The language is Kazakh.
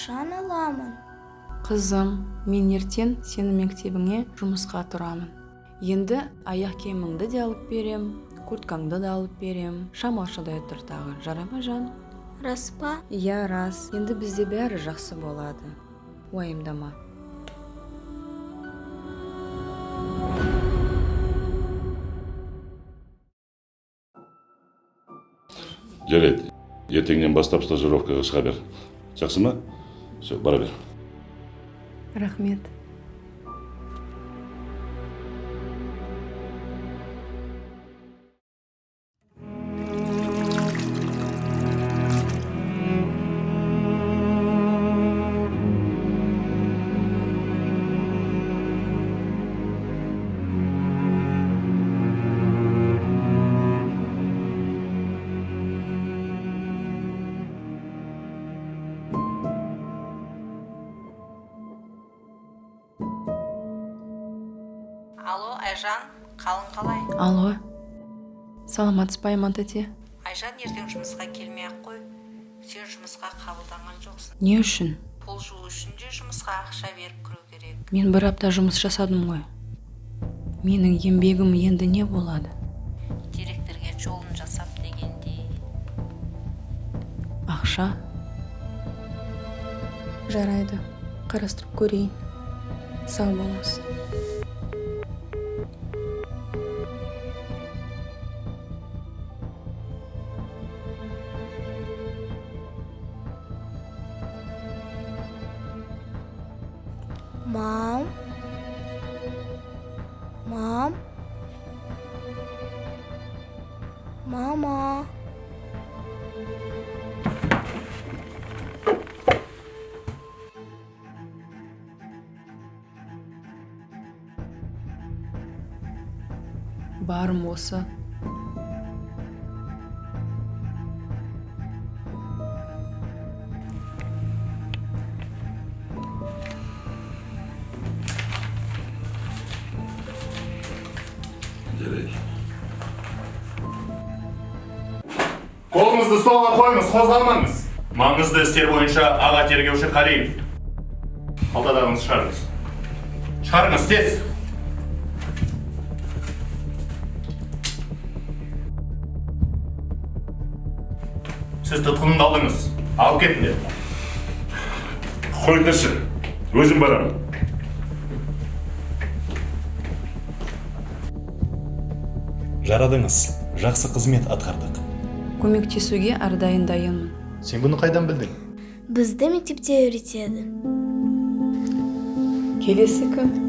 Қашан аламын? Қызым, мен ертең сенің мектебіңе жұмысқа тұрамын. Енді аяқ киіміңді де алып берем, курткаңды да алып берем. Шамашыдай тұр тағы, жарай ма жан? Рас па? Иә, рас. Енді бізде бәрі жақсы болады. Уайымдама. Жарайды. Ертеңнен бастап стажировкаға шыға бер. Жақсы ма? Все, бара бер. Рахмет. Алло, Айжан, қалың қалай? Алло. Саламатсыз ба, Айман тете? Айжан ертең жұмысқа келмей-ақ қой. Сен жұмысқа қабылданған жоқсың. Не үшін? Пол жуу үшін де жұмысқа ақша беріп кіру керек. Мен бір апта жұмыс жасадым ғой. Менің еңбегім енді не болады? Директорге жолын жасап дегендей. Ақша? Жарайды. Қарастырып көрейін. Сау болыңыз. Мам? Мам? Мама? Барым осы. Жарайды. Қолыңызды столға қойыңыз, қозғалмаңыз. Маңызды істер бойынша аға тергеуші Қариев. Қалтадағыңызды шығарыңыз. Шығарыңыз, тез. Сіз тұтқынды алдыңыз. Алып кетіңдер. Қойыңдаршы. Өзім барамын. Жарадыңыз. Жақсы қызмет атқардық. Көмектесуге әрдайым дайынмын. Сен бұны қайдан білдің? Бізді мектепте үйретеді. Келесі кім?